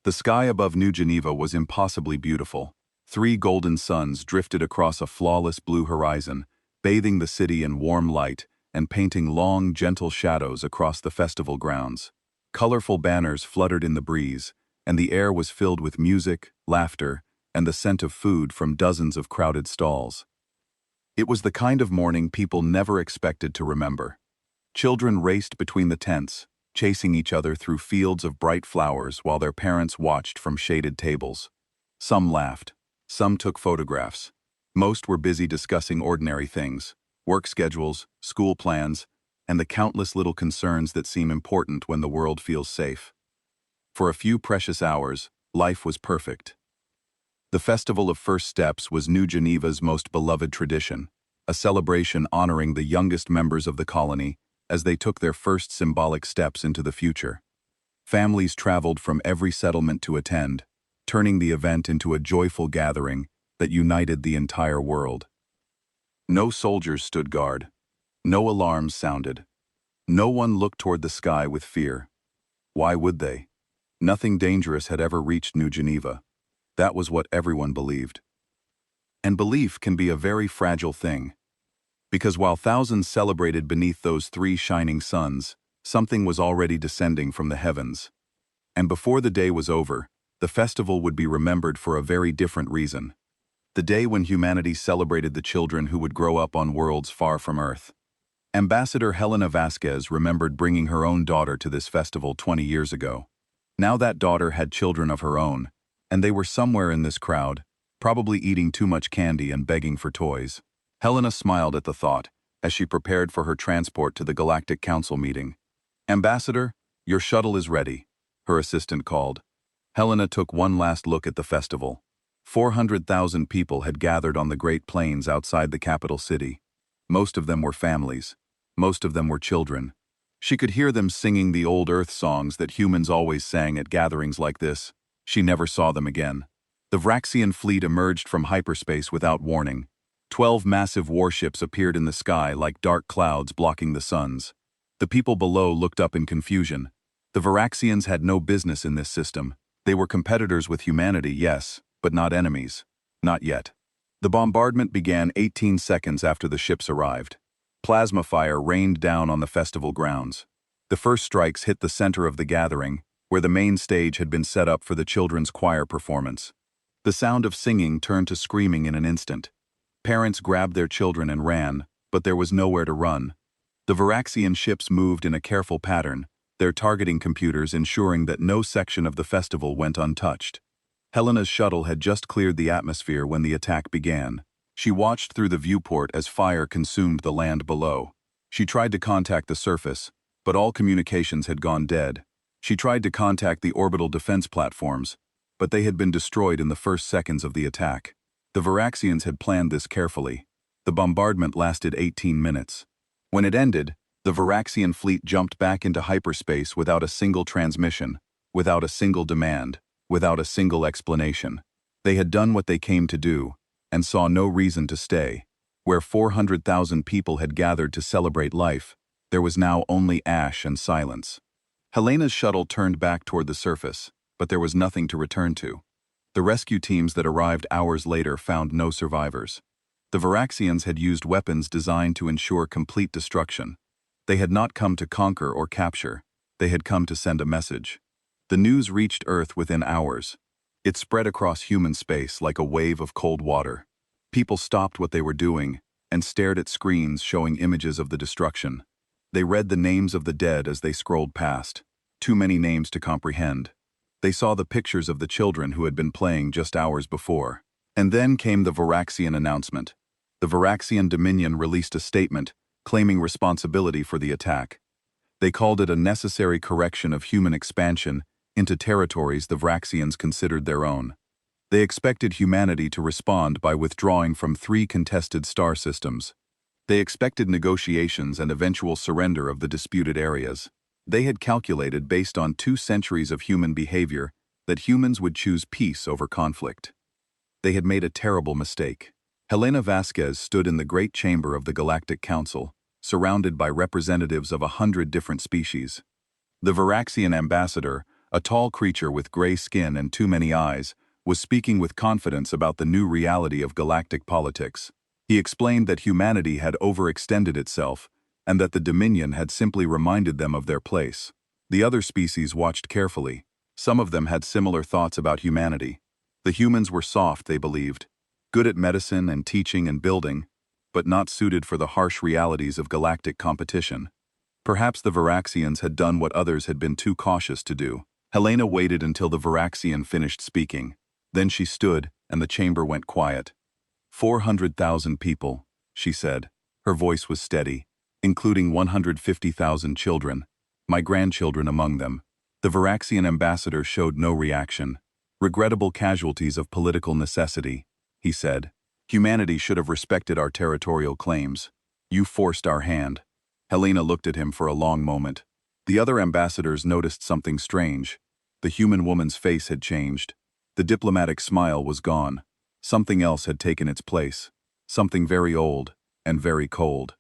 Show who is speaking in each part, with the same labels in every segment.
Speaker 1: The sky above New Geneva was impossibly beautiful. 3 golden suns drifted across a flawless blue horizon, bathing the city in warm light and painting long, gentle shadows across the festival grounds. Colorful banners fluttered in the breeze, and the air was filled with music, laughter, and the scent of food from dozens of crowded stalls. It was the kind of morning people never expected to remember. Children raced between the tents, chasing each other through fields of bright flowers while their parents watched from shaded tables. Some laughed. Some took photographs. Most were busy discussing ordinary things, work schedules, school plans, and the countless little concerns that seem important when the world feels safe. For a few precious hours, life was perfect. The Festival of First Steps was New Geneva's most beloved tradition, a celebration honoring the youngest members of the colony as they took their first symbolic steps into the future. Families traveled from every settlement to attend, turning the event into a joyful gathering that united the entire world. No soldiers stood guard. No alarms sounded. No one looked toward the sky with fear. Why would they? Nothing dangerous had ever reached New Geneva. That was what everyone believed. And belief can be a very fragile thing. Because while thousands celebrated beneath those 3 shining suns, something was already descending from the heavens. And before the day was over, the festival would be remembered for a very different reason. The day when humanity celebrated the children who would grow up on worlds far from Earth. Ambassador Helena Vasquez remembered bringing her own daughter to this festival 20 years ago. Now that daughter had children of her own, and they were somewhere in this crowd, probably eating too much candy and begging for toys. Helena smiled at the thought as she prepared for her transport to the Galactic Council meeting. "Ambassador, your shuttle is ready," her assistant called. Helena took one last look at the festival. 400,000 people had gathered on the Great Plains outside the capital city. Most of them were families. Most of them were children. She could hear them singing the old Earth songs that humans always sang at gatherings like this. She never saw them again. The Vraxian fleet emerged from hyperspace without warning. 12 massive warships appeared in the sky like dark clouds blocking the suns. The people below looked up in confusion. The Varaxians had no business in this system. They were competitors with humanity, yes, but not enemies. Not yet. The bombardment began 18 seconds after the ships arrived. Plasma fire rained down on the festival grounds. The first strikes hit the center of the gathering, where the main stage had been set up for the children's choir performance. The sound of singing turned to screaming in an instant. Parents grabbed their children and ran, but there was nowhere to run. The Varaxian ships moved in a careful pattern, their targeting computers ensuring that no section of the festival went untouched. Helena's shuttle had just cleared the atmosphere when the attack began. She watched through the viewport as fire consumed the land below. She tried to contact the surface, but all communications had gone dead. She tried to contact the orbital defense platforms, but they had been destroyed in the first seconds of the attack. The Varaxians had planned this carefully. The bombardment lasted 18 minutes. When it ended, the Varaxian fleet jumped back into hyperspace without a single transmission, without a single demand, without a single explanation. They had done what they came to do, and saw no reason to stay. Where 400,000 people had gathered to celebrate life, there was now only ash and silence. Helena's shuttle turned back toward the surface, but there was nothing to return to. The rescue teams that arrived hours later found no survivors. The Varaxians had used weapons designed to ensure complete destruction. They had not come to conquer or capture. They had come to send a message. The news reached Earth within hours. It spread across human space like a wave of cold water. People stopped what they were doing and stared at screens showing images of the destruction. They read the names of the dead as they scrolled past. Too many names to comprehend. They saw the pictures of the children who had been playing just hours before. And then came the Varaxian announcement. The Varaxian Dominion released a statement claiming responsibility for the attack. They called it a necessary correction of human expansion into territories the Varaxians considered their own. They expected humanity to respond by withdrawing from 3 contested star systems. They expected negotiations and eventual surrender of the disputed areas. They had calculated based on 2 centuries of human behavior that humans would choose peace over conflict. They had made a terrible mistake. Helena Vasquez stood in the great chamber of the Galactic Council, surrounded by representatives of 100 different species. The Varaxian ambassador, A tall creature with gray skin and too many eyes was speaking with confidence about the new reality of galactic politics. He explained that humanity had overextended itself and that the Dominion had simply reminded them of their place. The other species watched carefully. Some of them had similar thoughts about humanity. The humans were soft, they believed, good at medicine and teaching and building, but not suited for the harsh realities of galactic competition. Perhaps the Varaxians had done what others had been too cautious to do. Helena waited until the Varaxian finished speaking. Then she stood, and the chamber went quiet. 400,000 people, she said. Her voice was steady, including 150,000 children, my grandchildren among them. The Varaxian ambassador showed no reaction. Regrettable casualties of political necessity, he said. Humanity should have respected our territorial claims. You forced our hand. Helena looked at him for a long moment. The other ambassadors noticed something strange. The human woman's face had changed. The diplomatic smile was gone. Something else had taken its place. Something very old and very cold.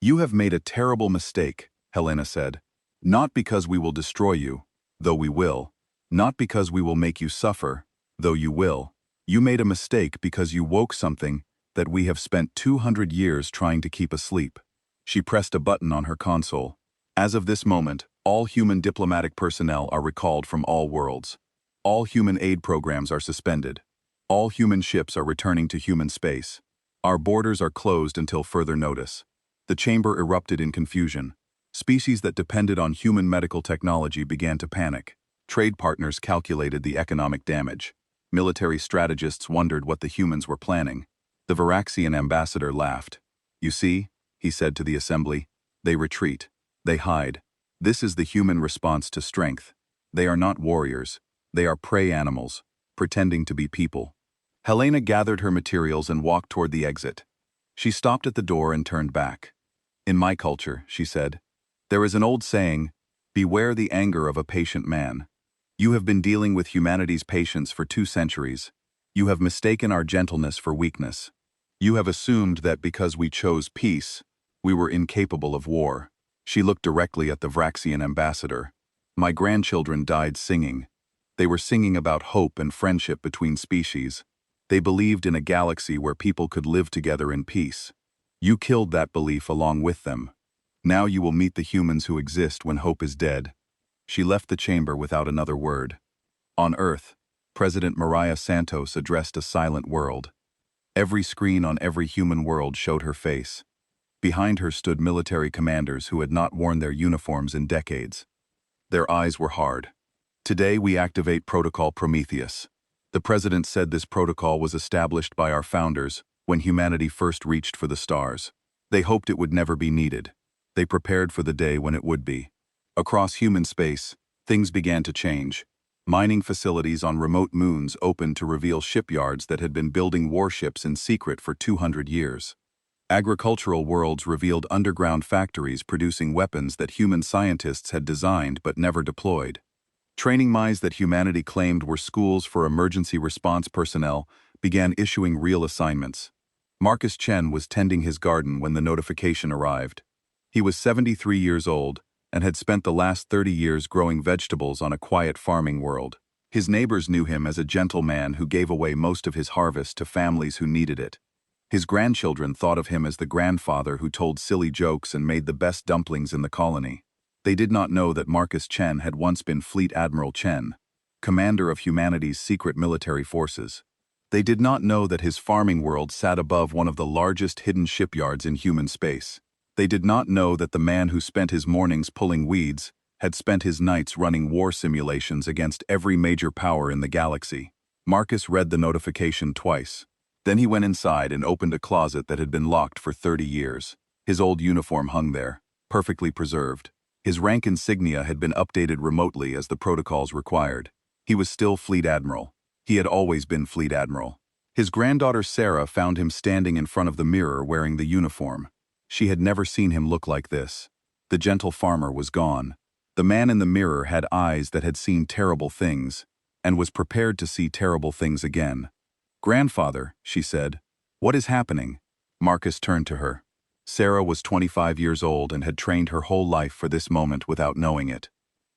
Speaker 1: You have made a terrible mistake, Helena said. Not because we will destroy you, though we will. Not because we will make you suffer, though you will. You made a mistake because you woke something that we have spent 200 years trying to keep asleep. She pressed a button on her console. As of this moment, all human diplomatic personnel are recalled from all worlds. All human aid programs are suspended. All human ships are returning to human space. Our borders are closed until further notice. The chamber erupted in confusion. Species that depended on human medical technology began to panic. Trade partners calculated the economic damage. Military strategists wondered what the humans were planning. The Varaxian ambassador laughed. You see, he said to the assembly, they retreat. They hide. This is the human response to strength. They are not warriors. They are prey animals, pretending to be people. Helena gathered her materials and walked toward the exit. She stopped at the door and turned back. In my culture, she said, there is an old saying, beware the anger of a patient man. You have been dealing with humanity's patience for 2 centuries. You have mistaken our gentleness for weakness. You have assumed that because we chose peace, we were incapable of war. She looked directly at the Vraxian ambassador. My grandchildren died singing. They were singing about hope and friendship between species. They believed in a galaxy where people could live together in peace. You killed that belief along with them. Now you will meet the humans who exist when hope is dead. She left the chamber without another word. On Earth, President Mariah Santos addressed a silent world. Every screen on every human world showed her face. Behind her stood military commanders who had not worn their uniforms in decades. Their eyes were hard. Today we activate Protocol Prometheus. The president said this protocol was established by our founders when humanity first reached for the stars. They hoped it would never be needed. They prepared for the day when it would be. Across human space, things began to change. Mining facilities on remote moons opened to reveal shipyards that had been building warships in secret for 200 years. Agricultural worlds revealed underground factories producing weapons that human scientists had designed but never deployed. Training mines that humanity claimed were schools for emergency response personnel began issuing real assignments. Marcus Chen was tending his garden when the notification arrived. He was 73 years old and had spent the last 30 years growing vegetables on a quiet farming world. His neighbors knew him as a gentle man who gave away most of his harvest to families who needed it. His grandchildren thought of him as the grandfather who told silly jokes and made the best dumplings in the colony. They did not know that Marcus Chen had once been Fleet Admiral Chen, commander of humanity's secret military forces. They did not know that his farming world sat above one of the largest hidden shipyards in human space. They did not know that the man who spent his mornings pulling weeds had spent his nights running war simulations against every major power in the galaxy. Marcus read the notification twice. Then he went inside and opened a closet that had been locked for 30 years. His old uniform hung there, perfectly preserved. His rank insignia had been updated remotely as the protocols required. He was still Fleet Admiral. He had always been Fleet Admiral. His granddaughter Sarah found him standing in front of the mirror wearing the uniform. She had never seen him look like this. The gentle farmer was gone. The man in the mirror had eyes that had seen terrible things, and was prepared to see terrible things again. "Grandfather," she said, "what is happening?" Marcus turned to her. Sarah was 25 years old and had trained her whole life for this moment without knowing it.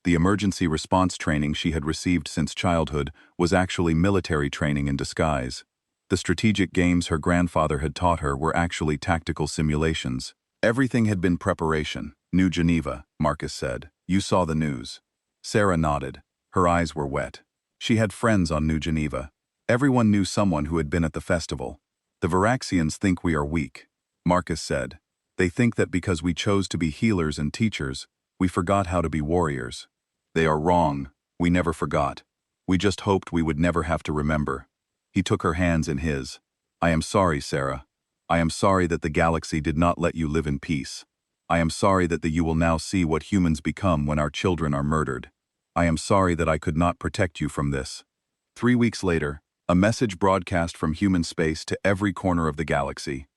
Speaker 1: The emergency response training she had received since childhood was actually military training in disguise. The strategic games her grandfather had taught her were actually tactical simulations. Everything had been preparation. New Geneva, Marcus said. You saw the news. Sarah nodded. Her eyes were wet. She had friends on New Geneva. Everyone knew someone who had been at the festival. The Varaxians think we are weak, Marcus said. They think that because we chose to be healers and teachers, we forgot how to be warriors. They are wrong. We never forgot. We just hoped we would never have to remember. He took her hands in his. I am sorry, Sarah. I am sorry that the galaxy did not let you live in peace. I am sorry that you will now see what humans become when our children are murdered. I am sorry that I could not protect you from this. 3 weeks later, a message broadcast from human space to every corner of the galaxy.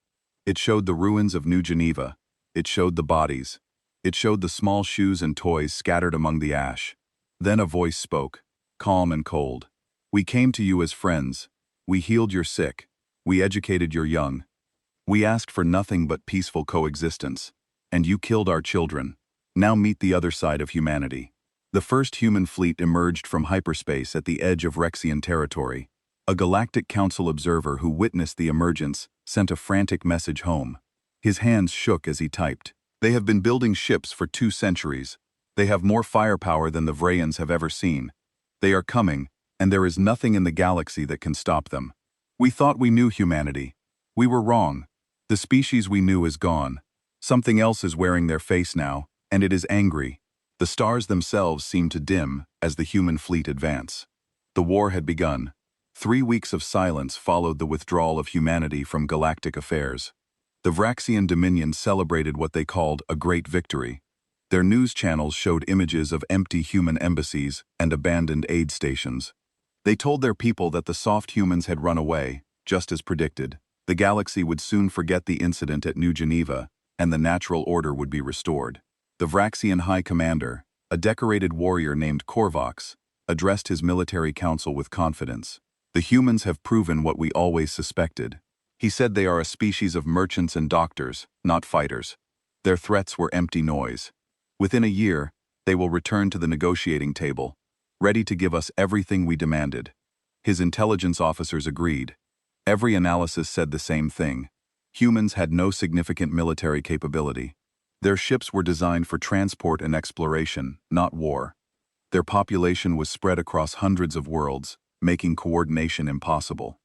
Speaker 1: It showed the ruins of New Geneva. It showed the bodies. It showed the small shoes and toys scattered among the ash. Then a voice spoke, calm and cold. We came to you as friends. We healed your sick. We educated your young. We asked for nothing but peaceful coexistence. And you killed our children. Now meet the other side of humanity. The first human fleet emerged from hyperspace at the edge of Rexian territory. A Galactic Council observer who witnessed the emergence sent a frantic message home. His hands shook as he typed. They have been building ships for 2 centuries. They have more firepower than the Vrayans have ever seen. They are coming, and there is nothing in the galaxy that can stop them. We thought we knew humanity. We were wrong. The species we knew is gone. Something else is wearing their face now, and it is angry. The stars themselves seem to dim as the human fleet advance. The war had begun. 3 weeks of silence followed the withdrawal of humanity from galactic affairs. The Vraxian Dominion celebrated what they called a great victory. Their news channels showed images of empty human embassies and abandoned aid stations. They told their people that the soft humans had run away, just as predicted. The galaxy would soon forget the incident at New Geneva, and the natural order would be restored. The Vraxian High Commander, a decorated warrior named Korvox, addressed his military council with confidence. The humans have proven what we always suspected. He said they are a species of merchants and doctors, not fighters. Their threats were empty noise. Within a year, they will return to the negotiating table, ready to give us everything we demanded. His intelligence officers agreed. Every analysis said the same thing. Humans had no significant military capability. Their ships were designed for transport and exploration, not war. Their population was spread across hundreds of worlds, making coordination impossible.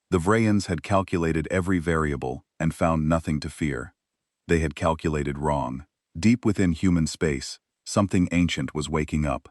Speaker 1: The Vrayans had calculated every variable and found nothing to fear. They had calculated wrong. Deep within human space, something ancient was waking up.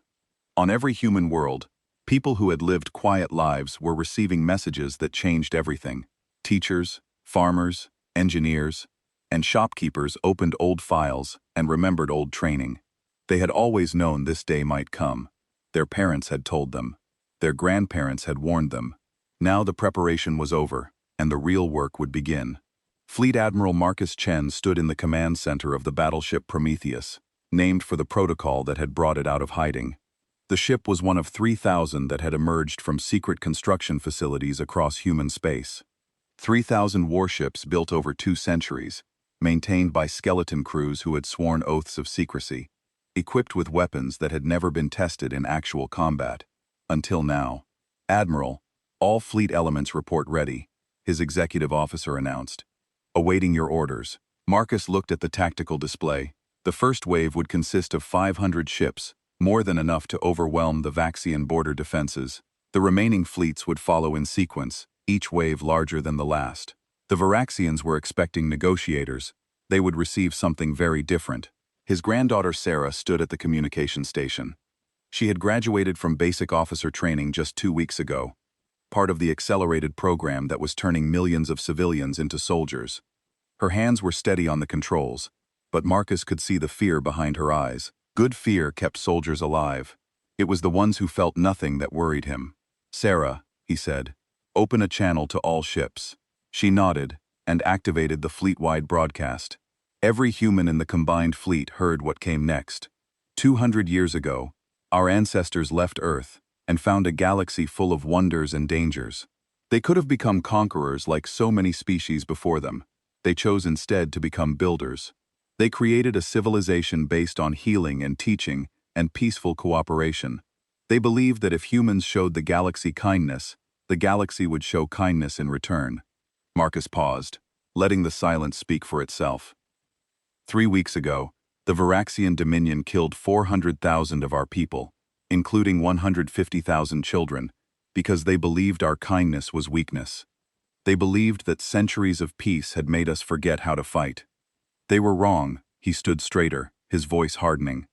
Speaker 1: On every human world, people who had lived quiet lives were receiving messages that changed everything. Teachers, farmers, engineers, and shopkeepers opened old files and remembered old training. They had always known this day might come. Their parents had told them. Their grandparents had warned them. Now the preparation was over, and the real work would begin. Fleet Admiral Marcus Chen stood in the command center of the battleship Prometheus, named for the protocol that had brought it out of hiding. The ship was one of 3,000 that had emerged from secret construction facilities across human space. 3,000 warships built over 2 centuries, maintained by skeleton crews who had sworn oaths of secrecy, equipped with weapons that had never been tested in actual combat. Until now. Admiral, all fleet elements report ready, his executive officer announced. Awaiting your orders. Marcus looked at the tactical display. The first wave would consist of 500 ships, more than enough to overwhelm the Vaxian border defenses. The remaining fleets would follow in sequence, each wave larger than the last. The Varaxians were expecting negotiators. They would receive something very different. His granddaughter Sarah stood at the communication station. She had graduated from basic officer training just 2 weeks ago, part of the accelerated program that was turning millions of civilians into soldiers. Her hands were steady on the controls, but Marcus could see the fear behind her eyes. Good fear kept soldiers alive. It was the ones who felt nothing that worried him. Sarah, he said, open a channel to all ships. She nodded and activated the fleet-wide broadcast. Every human in the combined fleet heard what came next. 200 years ago, our ancestors left Earth and found a galaxy full of wonders and dangers. They could have become conquerors like so many species before them. They chose instead to become builders. They created a civilization based on healing and teaching and peaceful cooperation. They believed that if humans showed the galaxy kindness, the galaxy would show kindness in return. Marcus paused, letting the silence speak for itself. 3 weeks ago, the Varaxian Dominion killed 400,000 of our people, including 150,000 children, because they believed our kindness was weakness. They believed that centuries of peace had made us forget how to fight. They were wrong. He stood straighter, his voice hardening.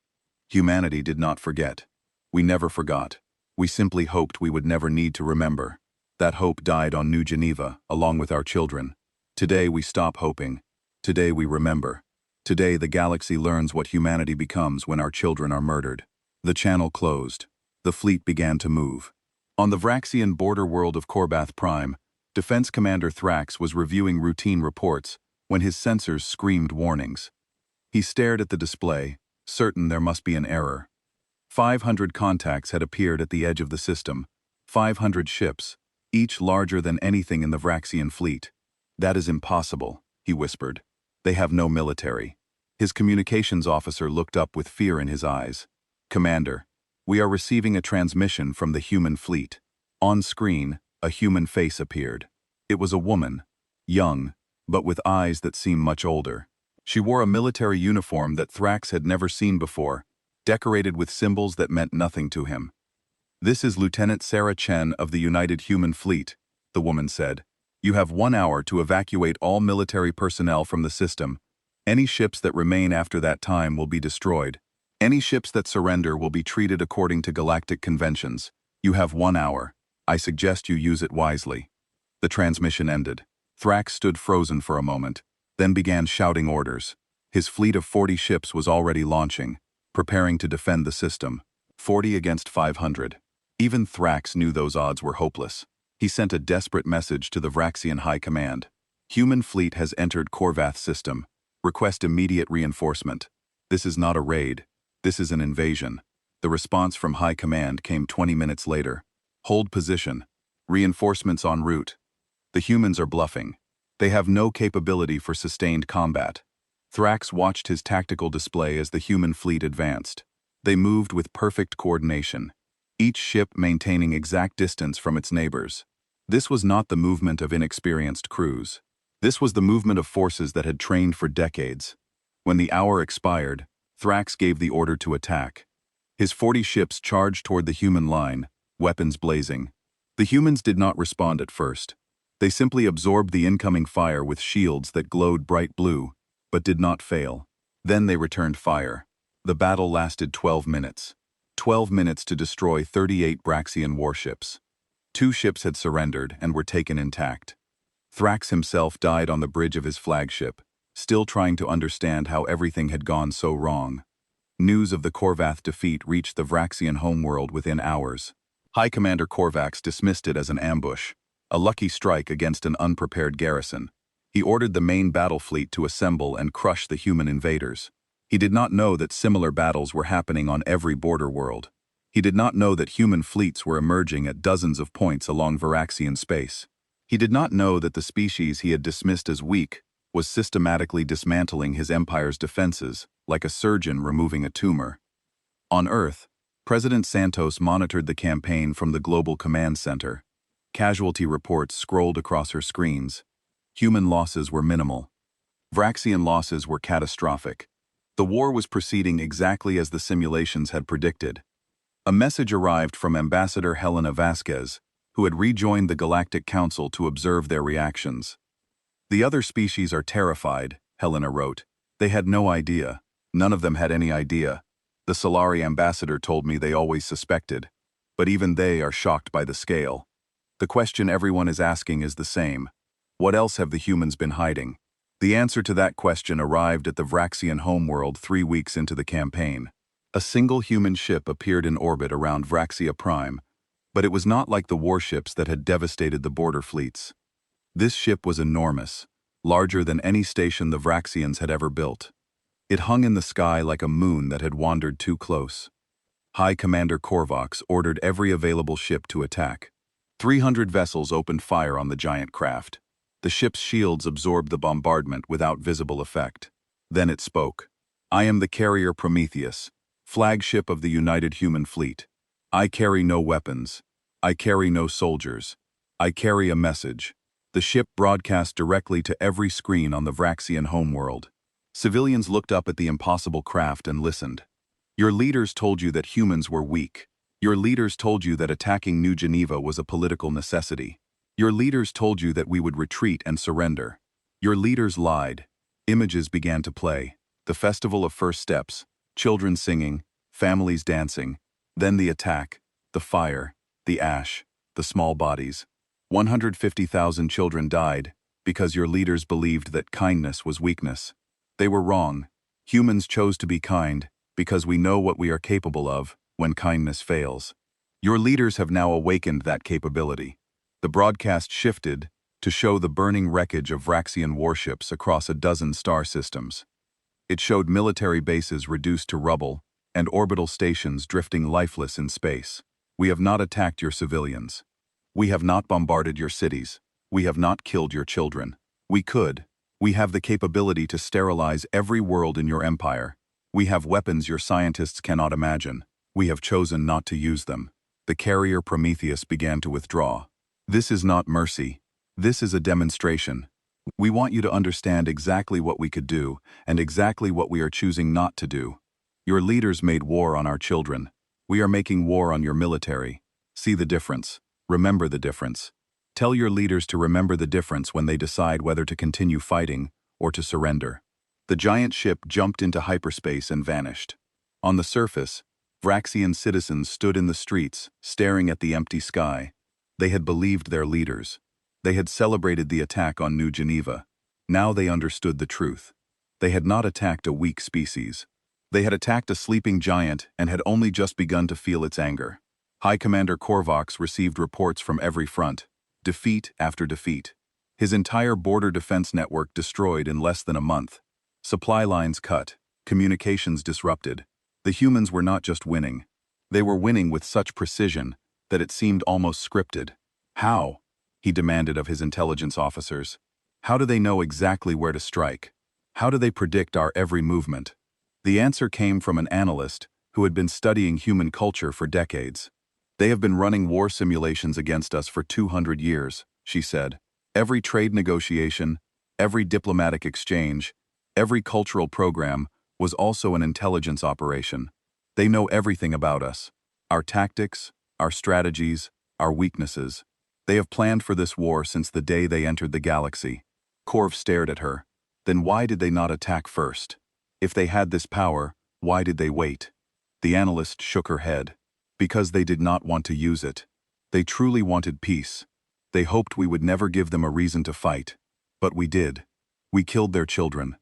Speaker 1: Humanity did not forget. We never forgot. We simply hoped we would never need to remember. That hope died on New Geneva, along with our children. Today we stop hoping. Today we remember. Today the galaxy learns what humanity becomes when our children are murdered. The channel closed. The fleet began to move. On the Vraxian border world of Korbath Prime, Defense Commander Thrax was reviewing routine reports when his sensors screamed warnings. He stared at the display, certain there must be an error. 500 contacts had appeared at the edge of the system. 500 ships, each larger than anything in the Vraxian fleet. That is impossible, he whispered. They have no military. His communications officer looked up with fear in his eyes. Commander, we are receiving a transmission from the human fleet. On screen, a human face appeared. It was a woman, young, but with eyes that seemed much older. She wore a military uniform that Thrax had never seen before, decorated with symbols that meant nothing to him. This is Lieutenant Sarah Chen of the United Human Fleet, the woman said. You have 1 hour to evacuate all military personnel from the system. Any ships that remain after that time will be destroyed. Any ships that surrender will be treated according to galactic conventions. You have 1 hour. I suggest you use it wisely. The transmission ended. Thrax stood frozen for a moment, then began shouting orders. His fleet of 40 ships was already launching, preparing to defend the system. 40 against 500. Even Thrax knew those odds were hopeless. He sent a desperate message to the Vraxian High Command. Human fleet has entered Korvath system. Request immediate reinforcement. This is not a raid. This is an invasion. The response from High Command came 20 minutes later. Hold position. Reinforcements en route. The humans are bluffing. They have no capability for sustained combat. Thrax watched his tactical display as the human fleet advanced. They moved with perfect coordination, each ship maintaining exact distance from its neighbors. This was not the movement of inexperienced crews. This was the movement of forces that had trained for decades. When the hour expired, Thrax gave the order to attack. His 40 ships charged toward the human line, weapons blazing. The humans did not respond at first. They simply absorbed the incoming fire with shields that glowed bright blue, but did not fail. Then they returned fire. The battle lasted 12 minutes. 12 minutes to destroy 38 Braxian warships. 2 ships had surrendered and were taken intact. Thrax himself died on the bridge of his flagship, still trying to understand how everything had gone so wrong. News of the Korvath defeat reached the Vraxian homeworld within hours. High Commander Korvax dismissed it as an ambush, a lucky strike against an unprepared garrison. He ordered the main battle fleet to assemble and crush the human invaders. He did not know that similar battles were happening on every border world. He did not know that human fleets were emerging at dozens of points along Varaxian space. He did not know that the species he had dismissed as weak was systematically dismantling his empire's defenses, like a surgeon removing a tumor. On Earth, President Santos monitored the campaign from the Global Command Center. Casualty reports scrolled across her screens. Human losses were minimal. Vraxian losses were catastrophic. The war was proceeding exactly as the simulations had predicted. A message arrived from Ambassador Helena Vasquez, who had rejoined the Galactic Council to observe their reactions. The other species are terrified, Helena wrote. They had no idea. None of them had any idea. The Solari ambassador told me they always suspected. But even they are shocked by the scale. The question everyone is asking is the same. What else have the humans been hiding? The answer to that question arrived at the Vraxian homeworld 3 weeks into the campaign. A single human ship appeared in orbit around Vraxia Prime, but it was not like the warships that had devastated the border fleets. This ship was enormous, larger than any station the Vraxians had ever built. It hung in the sky like a moon that had wandered too close. High Commander Korvax ordered every available ship to attack. 300 vessels opened fire on the giant craft. The ship's shields absorbed the bombardment without visible effect. Then it spoke. I am the carrier Prometheus. flagship of the United Human Fleet. I carry no weapons. I carry no soldiers. I carry a message. The ship broadcast directly to every screen on the Vraxian homeworld. Civilians looked up at the impossible craft and listened. Your leaders told you that humans were weak. Your leaders told you that attacking New Geneva was a political necessity. Your leaders told you that we would retreat and surrender. Your leaders lied. Images began to play. The festival of first steps, children singing, families dancing, then the attack, the fire, the ash, the small bodies. 150,000 children died because your leaders believed that kindness was weakness. They were wrong. Humans chose to be kind because we know what we are capable of when kindness fails. Your leaders have now awakened that capability. The broadcast shifted to show the burning wreckage of Vraxian warships across a dozen star systems. It showed military bases reduced to rubble and orbital stations drifting lifeless in space. We have not attacked your civilians. We have not bombarded your cities. We have not killed your children. We could. We have the capability to sterilize every world in your empire. We have weapons your scientists cannot imagine. We have chosen not to use them. The carrier Prometheus began to withdraw. This is not mercy. This is a demonstration. We want you to understand exactly what we could do and exactly what we are choosing not to do. Your leaders made war on our children. We are making war on your military. See the difference. Remember the difference. Tell your leaders to remember the difference when they decide whether to continue fighting or to surrender. The giant ship jumped into hyperspace and vanished. On the surface, Vraxian citizens stood in the streets, staring at the empty sky. They had believed their leaders. They had celebrated the attack on New Geneva. Now they understood the truth. They had not attacked a weak species. They had attacked a sleeping giant and had only just begun to feel its anger. High Commander Korvax received reports from every front, defeat after defeat. His entire border defense network destroyed in less than a month. Supply lines cut, communications disrupted. The humans were not just winning. They were winning with such precision that it seemed almost scripted. How? He demanded of his intelligence officers. How do they know exactly where to strike? How do they predict our every movement? The answer came from an analyst who had been studying human culture for decades. They have been running war simulations against us for 200 years, she said. Every trade negotiation, every diplomatic exchange, every cultural program was also an intelligence operation. They know everything about us. Our tactics, our strategies, our weaknesses. They have planned for this war since the day they entered the galaxy. Korv stared at her. Then why did they not attack first? If they had this power, why did they wait? The analyst shook her head. Because they did not want to use it. They truly wanted peace. They hoped we would never give them a reason to fight. But we did. We killed their children.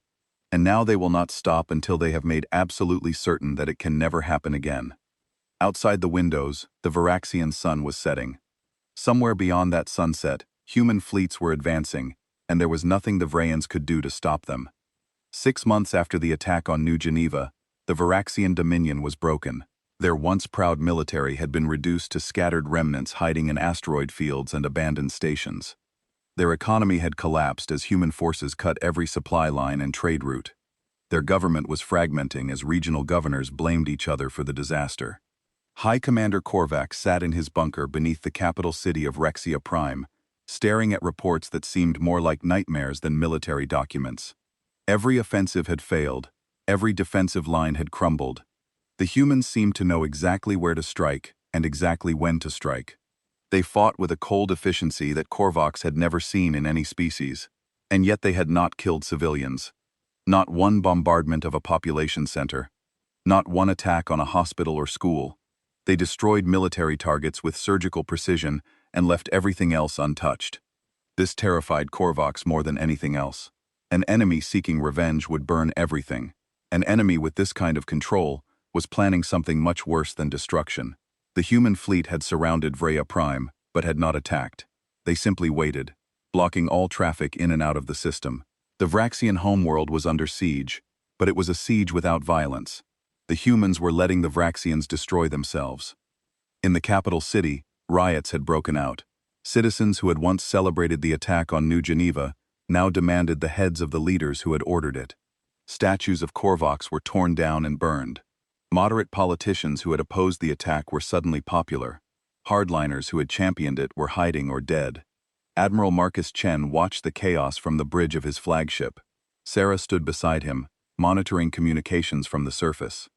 Speaker 1: And now they will not stop until they have made absolutely certain that it can never happen again. Outside the windows, the Vraxian sun was setting. Somewhere beyond that sunset, human fleets were advancing, and there was nothing the Vrayans could do to stop them. 6 months after the attack on New Geneva, the Vraxian dominion was broken. Their once proud military had been reduced to scattered remnants hiding in asteroid fields and abandoned stations. Their economy had collapsed as human forces cut every supply line and trade route. Their government was fragmenting as regional governors blamed each other for the disaster. High Commander Korvax sat in his bunker beneath the capital city of Rexia Prime, staring at reports that seemed more like nightmares than military documents. Every offensive had failed. Every defensive line had crumbled. The humans seemed to know exactly where to strike and exactly when to strike. They fought with a cold efficiency that Korvax had never seen in any species, and yet they had not killed civilians. Not one bombardment of a population center. Not one attack on a hospital or school. They destroyed military targets with surgical precision and left everything else untouched. This terrified Korvax more than anything else. An enemy seeking revenge would burn everything. An enemy with this kind of control was planning something much worse than destruction. The human fleet had surrounded Vraya Prime, but had not attacked. They simply waited, blocking all traffic in and out of the system. The Vraxian homeworld was under siege, but it was a siege without violence. The humans were letting the Vraxians destroy themselves. In the capital city, riots had broken out. Citizens who had once celebrated the attack on New Geneva now demanded the heads of the leaders who had ordered it. Statues of Korvax were torn down and burned. Moderate politicians who had opposed the attack were suddenly popular. Hardliners who had championed it were hiding or dead. Admiral Marcus Chen watched the chaos from the bridge of his flagship. Sarah stood beside him, monitoring communications from the surface.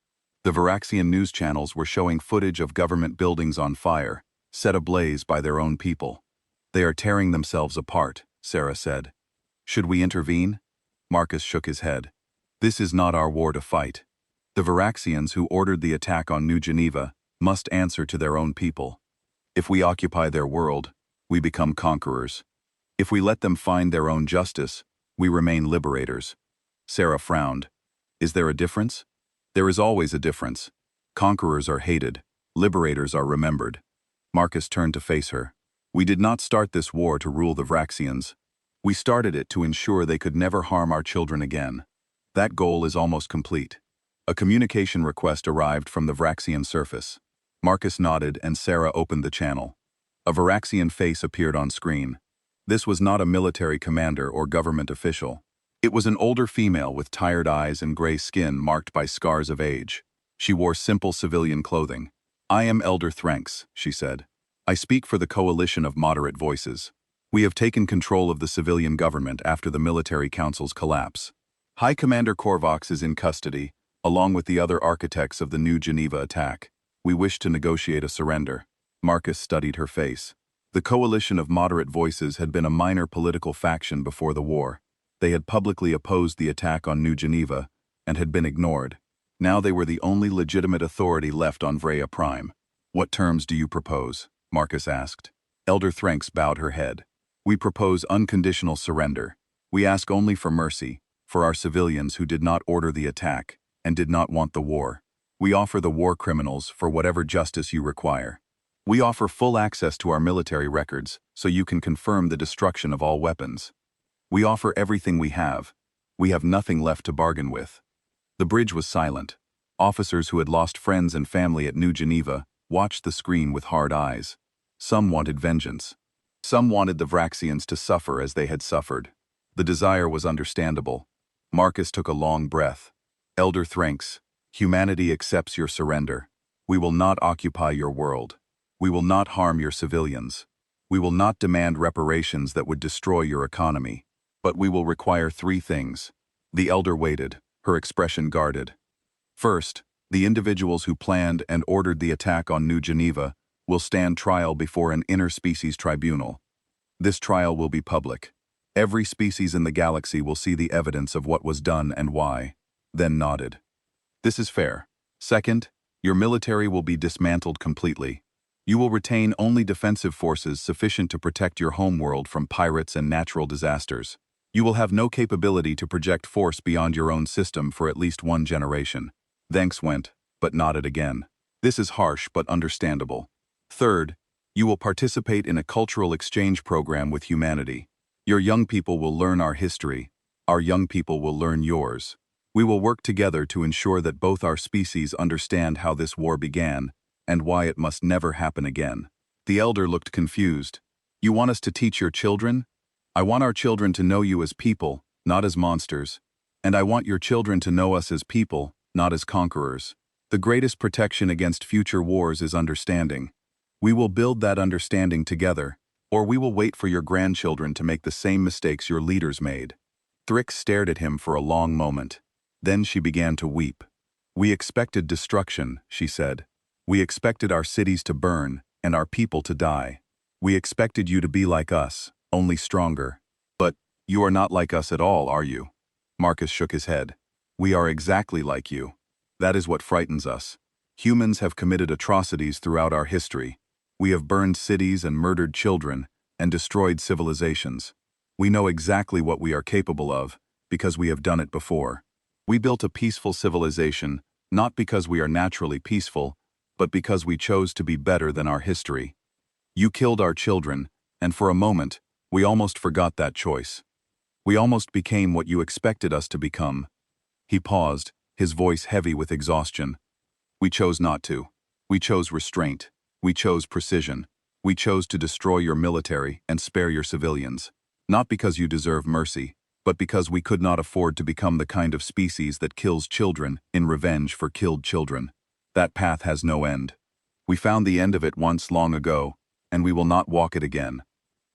Speaker 1: The Varaxian news channels were showing footage of government buildings on fire, set ablaze by their own people. "They are tearing themselves apart," Sarah said. "Should we intervene?" Marcus shook his head. "This is not our war to fight. The Varaxians who ordered the attack on New Geneva must answer to their own people. If we occupy their world, we become conquerors. If we let them find their own justice, we remain liberators." Sarah frowned. "Is there a difference?" "There is always a difference. Conquerors are hated. Liberators are remembered." Marcus turned to face her. "We did not start this war to rule the Vraxians. We started it to ensure they could never harm our children again. That goal is almost complete." A communication request arrived from the Vraxian surface. Marcus nodded and Sarah opened the channel. A Varaxian face appeared on screen. This was not a military commander or government official. It was an older female with tired eyes and gray skin marked by scars of age. She wore simple civilian clothing. "I am Elder Threnx," she said. "I speak for the coalition of moderate voices. We have taken control of the civilian government after the military council's collapse. High Commander Korvax is in custody, along with the other architects of the New Geneva attack. We wish to negotiate a surrender." Marcus studied her face. The coalition of moderate voices had been a minor political faction before the war. They had publicly opposed the attack on New Geneva and had been ignored. Now they were the only legitimate authority left on Vrea Prime. "What terms do you propose?" Marcus asked. Elder Threnx bowed her head. "We propose unconditional surrender. We ask only for mercy, for our civilians who did not order the attack and did not want the war. We offer the war criminals for whatever justice you require. We offer full access to our military records so you can confirm the destruction of all weapons. We offer everything we have. We have nothing left to bargain with." The bridge was silent. Officers who had lost friends and family at New Geneva watched the screen with hard eyes. Some wanted vengeance. Some wanted the Vraxians to suffer as they had suffered. The desire was understandable. Marcus took a long breath. "Elder Threnx, humanity accepts your surrender. We will not occupy your world. We will not harm your civilians. We will not demand reparations that would destroy your economy. But we will require 3 things." The elder waited, her expression guarded. "First, the individuals who planned and ordered the attack on New Geneva will stand trial before an interspecies tribunal. This trial will be public. Every species in the galaxy will see the evidence of what was done and why." Then nodded. "This is fair. Second, your military will be dismantled completely. You will retain only defensive forces sufficient to protect your homeworld from pirates and natural disasters. You will have no capability to project force beyond your own system for at least 1 generation." Thanks went, but nodded again. "This is harsh but understandable. Third, you will participate in a cultural exchange program with humanity. Your young people will learn our history. Our young people will learn yours. We will work together to ensure that both our species understand how this war began and why it must never happen again." The elder looked confused. "You want us to teach your children?" "I want our children to know you as people, not as monsters. And I want your children to know us as people, not as conquerors. The greatest protection against future wars is understanding. We will build that understanding together, or we will wait for your grandchildren to make the same mistakes your leaders made." Thrix stared at him for a long moment. Then she began to weep. "We expected destruction," she said. "We expected our cities to burn and our people to die. We expected you to be like us, only stronger. But you are not like us at all, are you?" Marcus shook his head. "We are exactly like you. That is what frightens us. Humans have committed atrocities throughout our history. We have burned cities and murdered children and destroyed civilizations. We know exactly what we are capable of because we have done it before. We built a peaceful civilization not because we are naturally peaceful, but because we chose to be better than our history. You killed our children, and for a moment, we almost forgot that choice. We almost became what you expected us to become." He paused, his voice heavy with exhaustion. "We chose not to. We chose restraint. We chose precision. We chose to destroy your military and spare your civilians. Not because you deserve mercy, but because we could not afford to become the kind of species that kills children in revenge for killed children." That path has no end. We found the end of it once long ago, and we will not walk it again.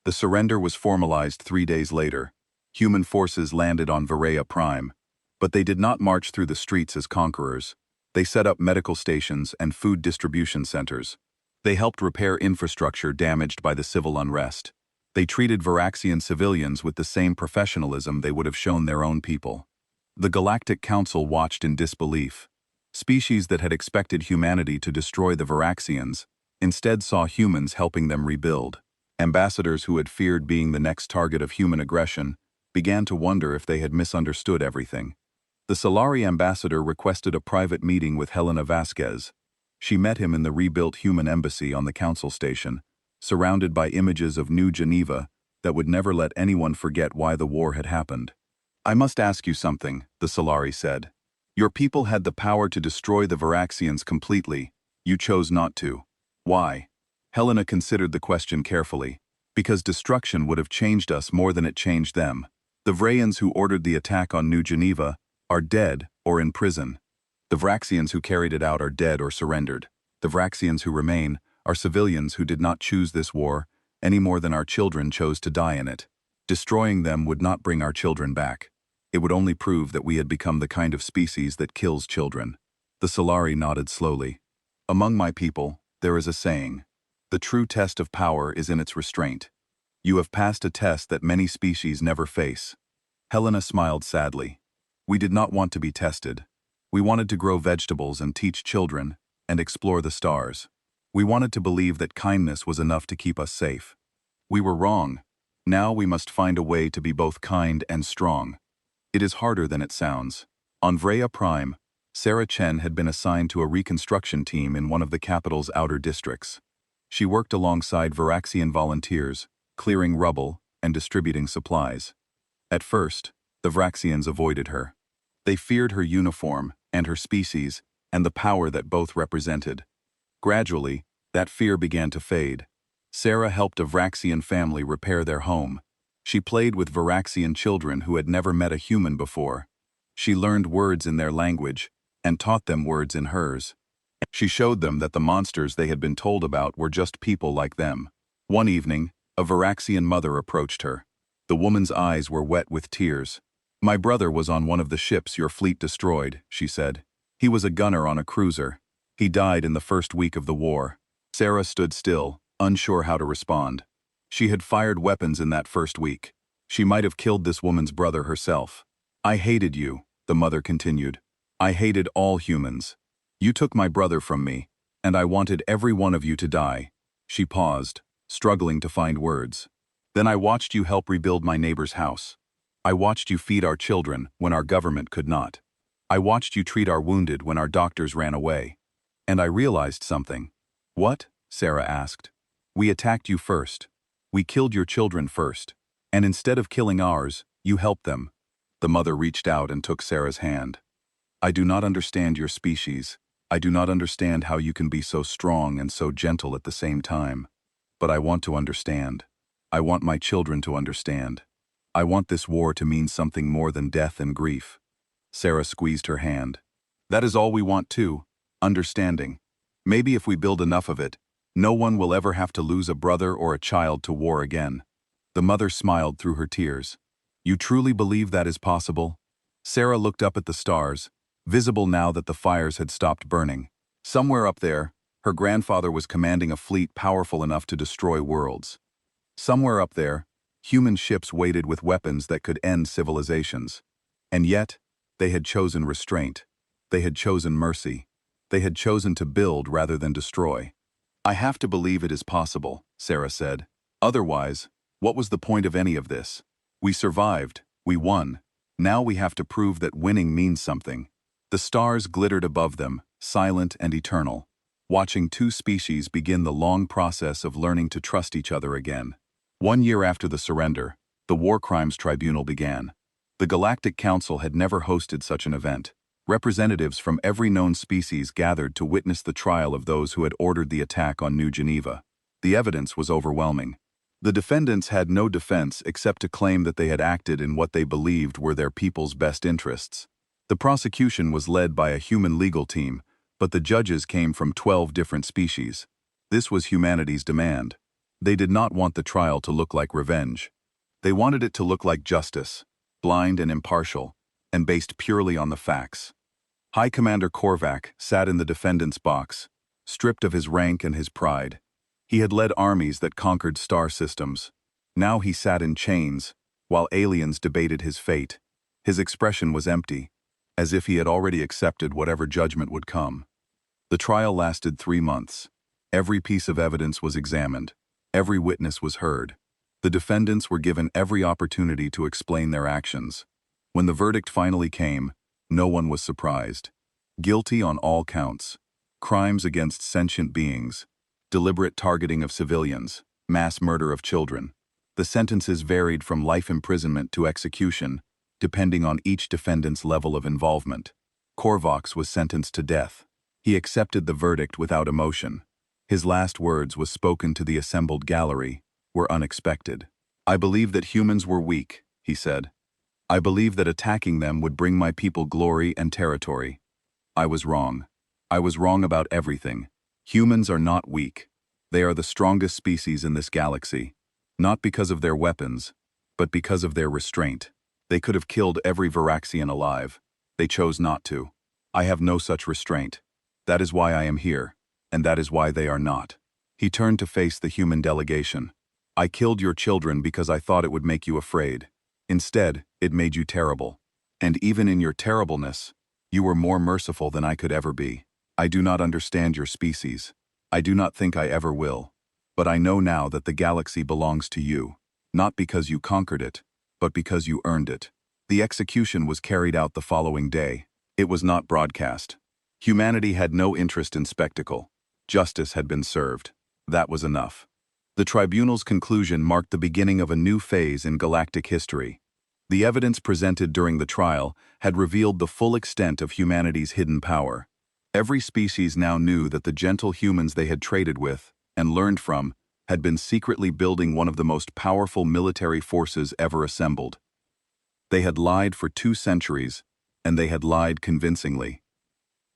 Speaker 1: The surrender was formalized 3 days later. Human forces landed on Vareya Prime, but they did not march through the streets as conquerors. They set up medical stations and food distribution centers. They helped repair infrastructure damaged by the civil unrest. They treated Varaxian civilians with the same professionalism they would have shown their own people. The Galactic Council watched in disbelief. Species that had expected humanity to destroy the Varaxians instead saw humans helping them rebuild. Ambassadors who had feared being the next target of human aggression began to wonder if they had misunderstood everything. The Solari ambassador requested a private meeting with Helena Vasquez. She met him in the rebuilt human embassy on the council station, surrounded by images of New Geneva that would never let anyone forget why the war had happened. "I must ask you something," the Solari said. "Your people had the power to destroy the Varaxians completely. You chose not to. Why?" Helena considered the question carefully. "Because destruction would have changed us more than it changed them. The Vrayans who ordered the attack on New Geneva are dead or in prison. The Vraxians who carried it out are dead or surrendered. The Vraxians who remain are civilians who did not choose this war any more than our children chose to die in it. Destroying them would not bring our children back. It would only prove that we had become the kind of species that kills children." The Solari nodded slowly. "Among my people, there is a saying. The true test of power is in its restraint. You have passed a test that many species never face." Helena smiled sadly. "We did not want to be tested. We wanted to grow vegetables and teach children and explore the stars. We wanted to believe that kindness was enough to keep us safe. We were wrong. Now we must find a way to be both kind and strong. It is harder than it sounds." On Vareya Prime, Sarah Chen had been assigned to a reconstruction team in one of the capital's outer districts. She worked alongside Varaxian volunteers, clearing rubble and distributing supplies. At first, the Vraxians avoided her. They feared her uniform and her species and the power that both represented. Gradually, that fear began to fade. Sarah helped a Vraxian family repair their home. She played with Varaxian children who had never met a human before. She learned words in their language and taught them words in hers. She showed them that the monsters they had been told about were just people like them. One evening, a Varaxian mother approached her. The woman's eyes were wet with tears. "My brother was on one of the ships your fleet destroyed," she said. "He was a gunner on a cruiser. He died in the first week of the war." Sarah stood still, unsure how to respond. She had fired weapons in that first week. She might have killed this woman's brother herself. "I hated you," the mother continued. "I hated all humans. You took my brother from me, and I wanted every one of you to die." She paused, struggling to find words. "Then I watched you help rebuild my neighbor's house. I watched you feed our children when our government could not. I watched you treat our wounded when our doctors ran away. And I realized something." "What?" Sarah asked. "We attacked you first. We killed your children first. And instead of killing ours, you helped them." The mother reached out and took Sarah's hand. "I do not understand your species. I do not understand how you can be so strong and so gentle at the same time. But I want to understand. I want my children to understand. I want this war to mean something more than death and grief." Sarah squeezed her hand. "That is all we want too, understanding. Maybe if we build enough of it, no one will ever have to lose a brother or a child to war again." The mother smiled through her tears. "You truly believe that is possible?" Sarah looked up at the stars, visible now that the fires had stopped burning. Somewhere up there, her grandfather was commanding a fleet powerful enough to destroy worlds. Somewhere up there, human ships waited with weapons that could end civilizations. And yet, they had chosen restraint. They had chosen mercy. They had chosen to build rather than destroy. "I have to believe it is possible," Sarah said. "Otherwise, what was the point of any of this? We survived. We won. Now we have to prove that winning means something." The stars glittered above them, silent and eternal, watching two species begin the long process of learning to trust each other again. 1 year after the surrender, the War Crimes Tribunal began. The Galactic Council had never hosted such an event. Representatives from every known species gathered to witness the trial of those who had ordered the attack on New Geneva. The evidence was overwhelming. The defendants had no defense except to claim that they had acted in what they believed were their people's best interests. The prosecution was led by a human legal team, But the judges came from 12 different species. This was humanity's demand. They did not want the trial to look like revenge. They wanted it to look like justice, blind and impartial, and based purely on the facts. High Commander Korvac sat in the defendant's box, stripped of his rank and his pride. He had led armies that conquered star systems. Now he sat in chains, while aliens debated his fate. His expression was empty, as if he had already accepted whatever judgment would come. The trial lasted 3 months. Every piece of evidence was examined. Every witness was heard. The defendants were given every opportunity to explain their actions. When the verdict finally came, no one was surprised. Guilty on all counts. Crimes against sentient beings, deliberate targeting of civilians, mass murder of children. The sentences varied from life imprisonment to execution, depending on each defendant's level of involvement. Korvac was sentenced to death. He accepted the verdict without emotion. His last words, was spoken to the assembled gallery, were unexpected. "I believe that humans were weak," he said. "I believe that attacking them would bring my people glory and territory. I was wrong. I was wrong about everything. Humans are not weak. They are the strongest species in this galaxy. Not because of their weapons, but because of their restraint. They could have killed every Varaxian alive. They chose not to. I have no such restraint. That is why I am here, and that is why they are not." He turned to face the human delegation. "I killed your children because I thought it would make you afraid. Instead, it made you terrible. And even in your terribleness, you were more merciful than I could ever be. I do not understand your species. I do not think I ever will. But I know now that the galaxy belongs to you, not because you conquered it, but because you earned it." The execution was carried out the following day. It was not broadcast. Humanity had no interest in spectacle. Justice had been served. That was enough. The tribunal's conclusion marked the beginning of a new phase in galactic history. The evidence presented during the trial had revealed the full extent of humanity's hidden power. Every species now knew that the gentle humans they had traded with, and learned from, had been secretly building one of the most powerful military forces ever assembled. They had lied for 2 centuries, and they had lied convincingly.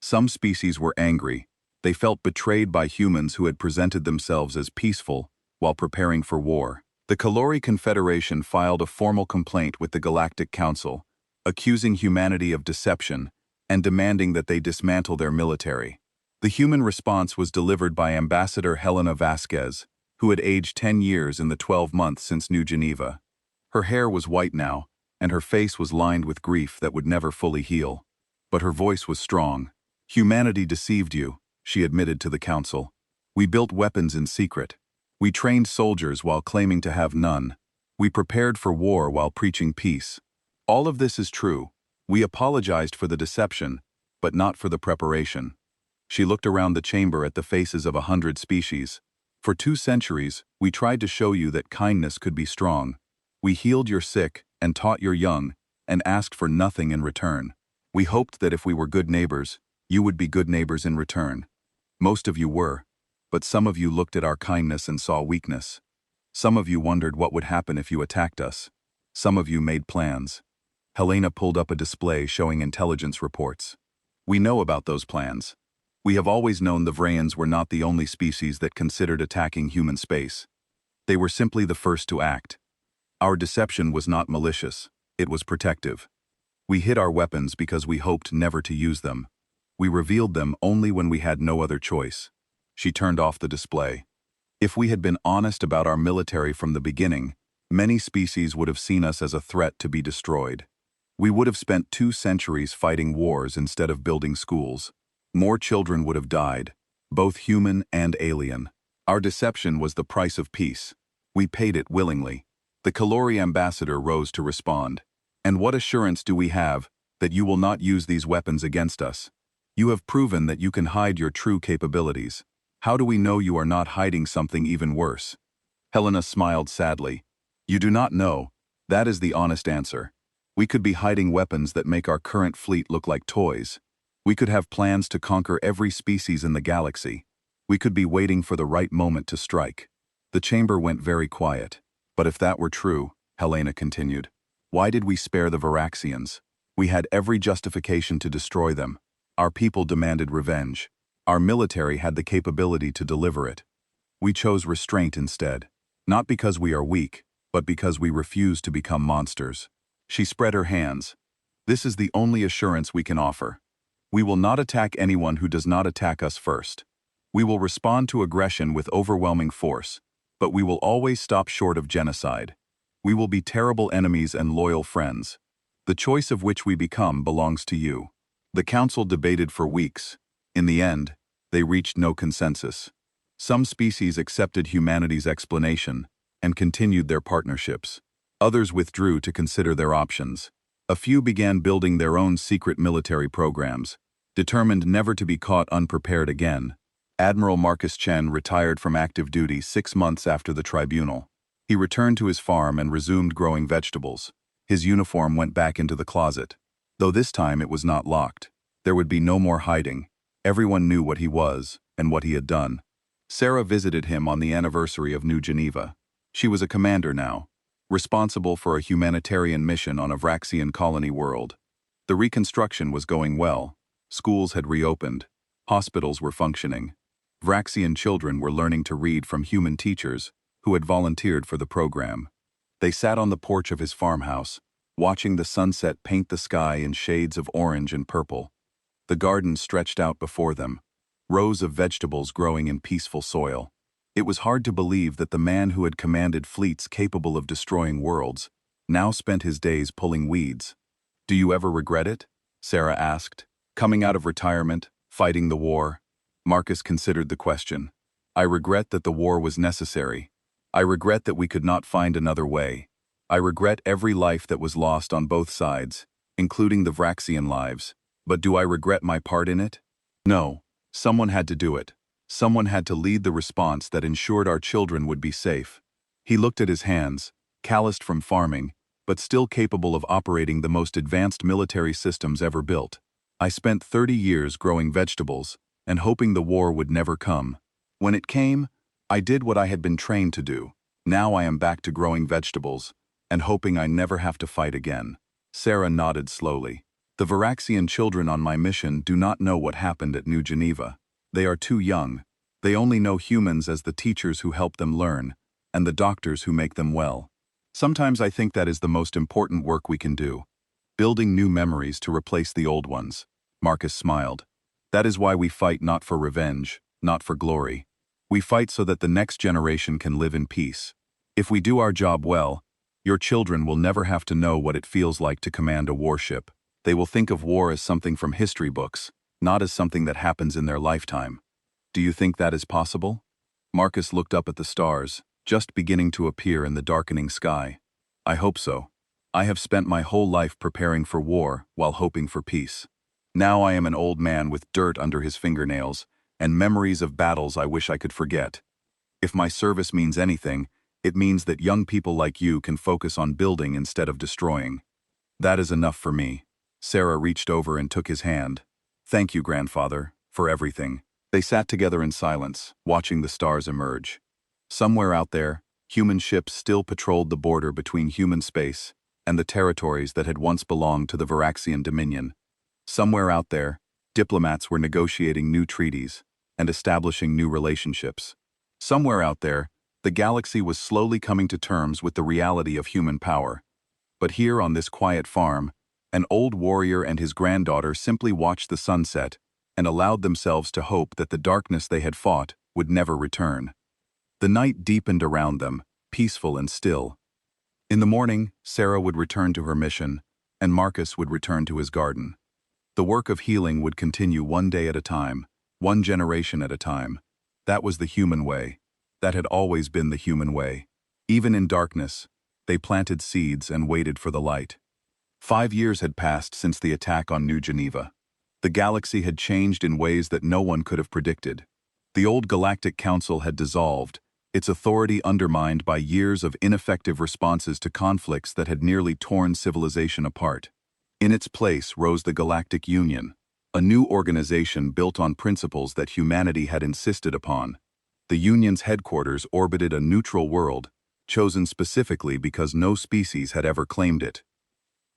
Speaker 1: Some species were angry. They felt betrayed by humans who had presented themselves as peaceful while preparing for war. The Kalori Confederation filed a formal complaint with the Galactic Council, accusing humanity of deception and demanding that they dismantle their military. The human response was delivered by Ambassador Helena Vasquez, who had aged 10 years in the 12 months since New Geneva. Her hair was white now, and her face was lined with grief that would never fully heal. But her voice was strong. "Humanity deceived you," she admitted to the council. "We built weapons in secret. We trained soldiers while claiming to have none. We prepared for war while preaching peace. All of this is true. We apologized for the deception, but not for the preparation." She looked around the chamber at the faces of 100 species. "For 2 centuries, we tried to show you that kindness could be strong. We healed your sick and taught your young, and asked for nothing in return. We hoped that if we were good neighbors, you would be good neighbors in return. Most of you were, but some of you looked at our kindness and saw weakness. Some of you wondered what would happen if you attacked us. Some of you made plans." Helena pulled up a display showing intelligence reports. "We know about those plans. We have always known the Vrayans were not the only species that considered attacking human space. They were simply the first to act. Our deception was not malicious, it was protective. We hid our weapons because we hoped never to use them. We revealed them only when we had no other choice." She turned off the display. "If we had been honest about our military from the beginning, many species would have seen us as a threat to be destroyed. We would have spent 2 centuries fighting wars instead of building schools. More children would have died, both human and alien. Our deception was the price of peace. We paid it willingly." The Kalori ambassador rose to respond. "And what assurance do we have that you will not use these weapons against us? You have proven that you can hide your true capabilities. How do we know you are not hiding something even worse?" Helena smiled sadly. "You do not know. That is the honest answer. We could be hiding weapons that make our current fleet look like toys. We could have plans to conquer every species in the galaxy. We could be waiting for the right moment to strike." The chamber went very quiet. "But if that were true," Helena continued, "why did we spare the Varaxians? We had every justification to destroy them. Our people demanded revenge. Our military had the capability to deliver it. We chose restraint instead. Not because we are weak, but because we refuse to become monsters. She spread her hands. This is the only assurance we can offer. We will not attack anyone who does not attack us first. We will respond to aggression with overwhelming force, but we will always stop short of genocide. We will be terrible enemies and loyal friends. The choice of which we become belongs to you. The council debated for weeks. In the end, they reached no consensus. Some species accepted humanity's explanation and continued their partnerships. Others withdrew to consider their options. A few began building their own secret military programs, determined never to be caught unprepared again. Admiral Marcus Chen retired from active duty 6 months after the tribunal. He returned to his farm and resumed growing vegetables. His uniform went back into the closet. Though this time it was not locked. There would be no more hiding. Everyone knew what he was and what he had done. Sarah visited him on the anniversary of New Geneva. She was a commander now, responsible for a humanitarian mission on a Vraxian colony world. The reconstruction was going well. Schools had reopened. Hospitals were functioning. Vraxian children were learning to read from human teachers who had volunteered for the program. They sat on the porch of his farmhouse, watching the sunset paint the sky in shades of orange and purple. The garden stretched out before them, rows of vegetables growing in peaceful soil. It was hard to believe that the man who had commanded fleets capable of destroying worlds now spent his days pulling weeds. "Do you ever regret it?" Sarah asked. "Coming out of retirement, fighting the war?" Marcus considered the question. "I regret that the war was necessary. I regret that we could not find another way. I regret every life that was lost on both sides, including the Vraxian lives. But do I regret my part in it? No. Someone had to do it. Someone had to lead the response that ensured our children would be safe." He looked at his hands, calloused from farming, but still capable of operating the most advanced military systems ever built. "I spent 30 years growing vegetables and hoping the war would never come. When it came, I did what I had been trained to do. Now I am back to growing vegetables and hoping I never have to fight again." Sarah nodded slowly. "The Varaxian children on my mission do not know what happened at New Geneva. They are too young. They only know humans as the teachers who help them learn, and the doctors who make them well. Sometimes I think that is the most important work we can do. Building new memories to replace the old ones." Marcus smiled. "That is why we fight, not for revenge, not for glory. We fight so that the next generation can live in peace. If we do our job well, your children will never have to know what it feels like to command a warship. They will think of war as something from history books, not as something that happens in their lifetime. Do you think that is possible?" Marcus looked up at the stars, just beginning to appear in the darkening sky. "I hope so. I have spent my whole life preparing for war while hoping for peace. Now I am an old man with dirt under his fingernails and memories of battles I wish I could forget. If my service means anything, it means that young people like you can focus on building instead of destroying. That is enough for me." Sarah reached over and took his hand. "Thank you, grandfather, for everything." They sat together in silence, watching the stars emerge. Somewhere out there, human ships still patrolled the border between human space and the territories that had once belonged to the Varaxian Dominion. Somewhere out there, diplomats were negotiating new treaties and establishing new relationships. Somewhere out there, the galaxy was slowly coming to terms with the reality of human power. But here on this quiet farm, an old warrior and his granddaughter simply watched the sunset and allowed themselves to hope that the darkness they had fought would never return. The night deepened around them, peaceful and still. In the morning, Sarah would return to her mission, and Marcus would return to his garden. The work of healing would continue one day at a time, one generation at a time. That was the human way. That had always been the human way. Even in darkness, they planted seeds and waited for the light. 5 years had passed since the attack on New Geneva. The galaxy had changed in ways that no one could have predicted. The old Galactic Council had dissolved, its authority undermined by years of ineffective responses to conflicts that had nearly torn civilization apart. In its place rose the Galactic Union, a new organization built on principles that humanity had insisted upon. The Union's headquarters orbited a neutral world, chosen specifically because no species had ever claimed it.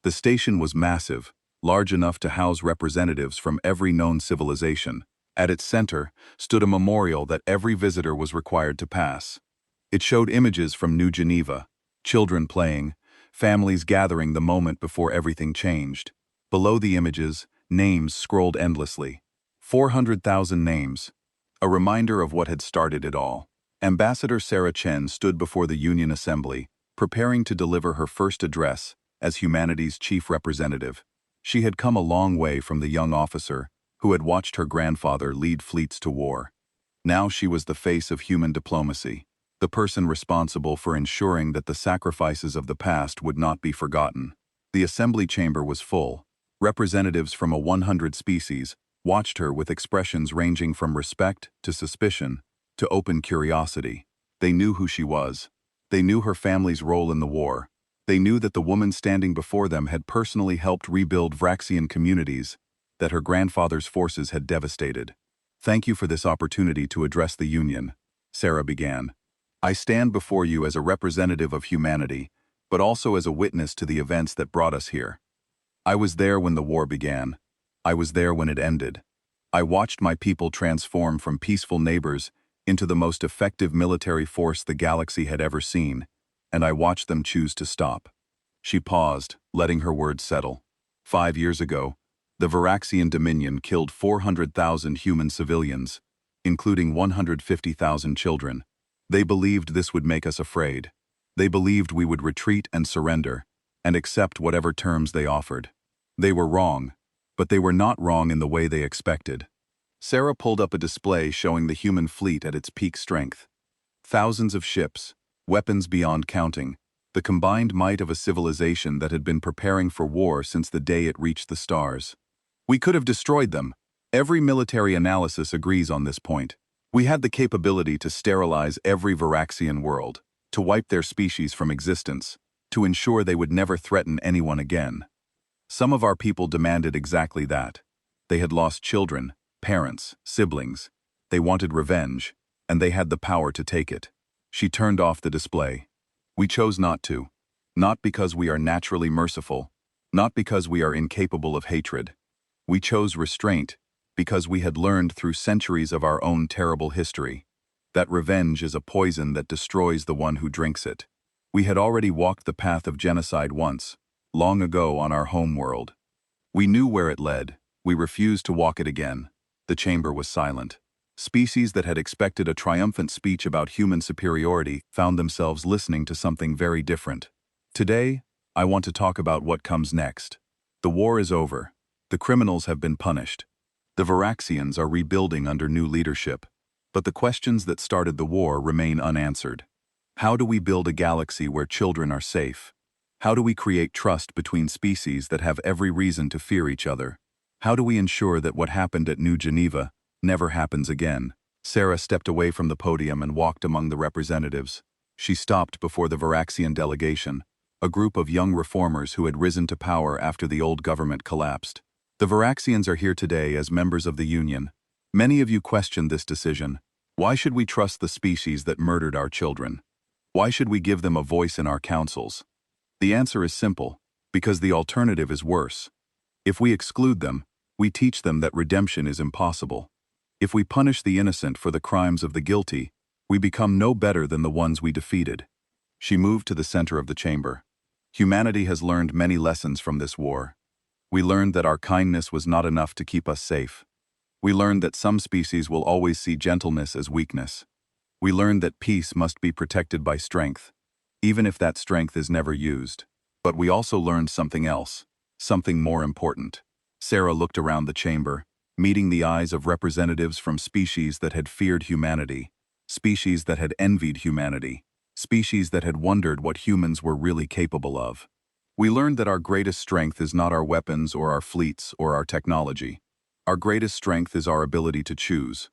Speaker 1: The station was massive, large enough to house representatives from every known civilization. At its center stood a memorial that every visitor was required to pass. It showed images from New Geneva, children playing, families gathering the moment before everything changed. Below the images, names scrolled endlessly. 400,000 names. A reminder of what had started it all. Ambassador Sarah Chen stood before the Union Assembly, preparing to deliver her first address as humanity's chief representative. She had come a long way from the young officer who had watched her grandfather lead fleets to war. Now she was the face of human diplomacy, the person responsible for ensuring that the sacrifices of the past would not be forgotten. The assembly chamber was full. Representatives from 100 species watched her with expressions ranging from respect to suspicion to open curiosity. They knew who she was. They knew her family's role in the war. They knew that the woman standing before them had personally helped rebuild Vraxian communities that her grandfather's forces had devastated. "Thank you for this opportunity to address the Union," Sarah began. "I stand before you as a representative of humanity, but also as a witness to the events that brought us here. I was there when the war began. I was there when it ended. I watched my people transform from peaceful neighbors into the most effective military force the galaxy had ever seen, and I watched them choose to stop." She paused, letting her words settle. 5 years ago, the Varaxian Dominion killed 400,000 human civilians, including 150,000 children. They believed this would make us afraid. They believed we would retreat and surrender, and accept whatever terms they offered. They were wrong, but they were not wrong in the way they expected. Sarah pulled up a display showing the human fleet at its peak strength. Thousands of ships, weapons beyond counting, the combined might of a civilization that had been preparing for war since the day it reached the stars. We could have destroyed them. Every military analysis agrees on this point. We had the capability to sterilize every Varaxian world, to wipe their species from existence, to ensure they would never threaten anyone again. Some of our people demanded exactly that. They had lost children, parents, siblings. They wanted revenge, and they had the power to take it. She turned off the display. We chose not to. Not because we are naturally merciful, not because we are incapable of hatred. We chose restraint because we had learned through centuries of our own terrible history that revenge is a poison that destroys the one who drinks it. We had already walked the path of genocide once, long ago on our home world. We knew where it led. We refused to walk it again. The chamber was silent. Species that had expected a triumphant speech about human superiority found themselves listening to something very different. Today, I want to talk about what comes next. The war is over. The criminals have been punished. The Varaxians are rebuilding under new leadership. But the questions that started the war remain unanswered. How do we build a galaxy where children are safe? How do we create trust between species that have every reason to fear each other? How do we ensure that what happened at New Geneva never happens again? Sarah stepped away from the podium and walked among the representatives. She stopped before the Varaxian delegation, a group of young reformers who had risen to power after the old government collapsed. The Varaxians are here today as members of the Union. Many of you questioned this decision. Why should we trust the species that murdered our children? Why should we give them a voice in our councils? The answer is simple, because the alternative is worse. If we exclude them, we teach them that redemption is impossible. If we punish the innocent for the crimes of the guilty, we become no better than the ones we defeated. She moved to the center of the chamber. Humanity has learned many lessons from this war. We learned that our kindness was not enough to keep us safe. We learned that some species will always see gentleness as weakness. We learned that peace must be protected by strength, even if that strength is never used. But we also learned something else, something more important. Sarah looked around the chamber, meeting the eyes of representatives from species that had feared humanity, species that had envied humanity, species that had wondered what humans were really capable of. We learned that our greatest strength is not our weapons or our fleets or our technology. Our greatest strength is our ability to choose.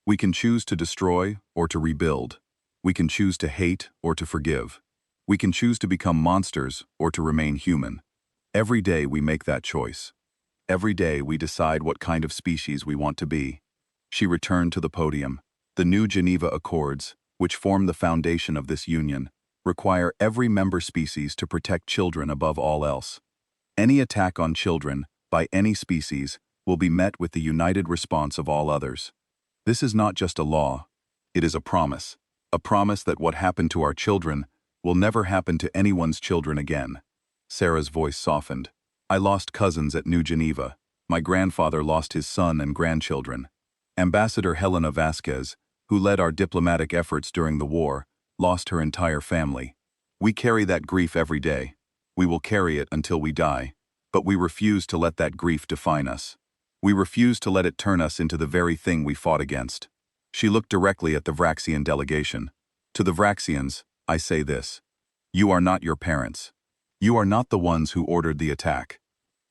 Speaker 1: We can choose to destroy or to rebuild. We can choose to hate or to forgive. We can choose to become monsters or to remain human. Every day we make that choice. Every day we decide what kind of species we want to be. She returned to the podium. The New Geneva Accords, which form the foundation of this union, require every member species to protect children above all else. Any attack on children, by any species, will be met with the united response of all others. This is not just a law, it is a promise that what happened to our children will never happen to anyone's children again. Sarah's voice softened. I lost cousins at New Geneva. My grandfather lost his son and grandchildren. Ambassador Helena Vasquez, who led our diplomatic efforts during the war, lost her entire family. We carry that grief every day. We will carry it until we die. But we refuse to let that grief define us. We refuse to let it turn us into the very thing we fought against. She looked directly at the Vraxian delegation. To the Vraxians, I say this. You are not your parents. You are not the ones who ordered the attack.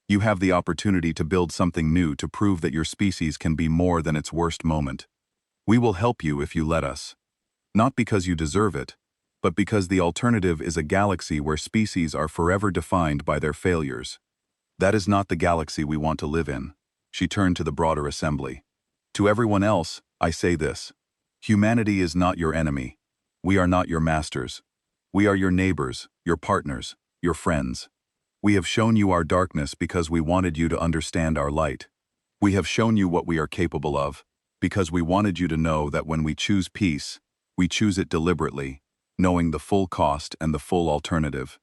Speaker 1: You have the opportunity to build something new to prove that your species can be more than its worst moment. We will help you if you let us. Not because you deserve it, but because the alternative is a galaxy where species are forever defined by their failures. That is not the galaxy we want to live in. She turned to the broader assembly. To everyone else, I say this. Humanity is not your enemy. We are not your masters. We are your neighbors, your partners, your friends. We have shown you our darkness because we wanted you to understand our light. We have shown you what we are capable of, because we wanted you to know that when we choose peace, we choose it deliberately, knowing the full cost and the full alternative.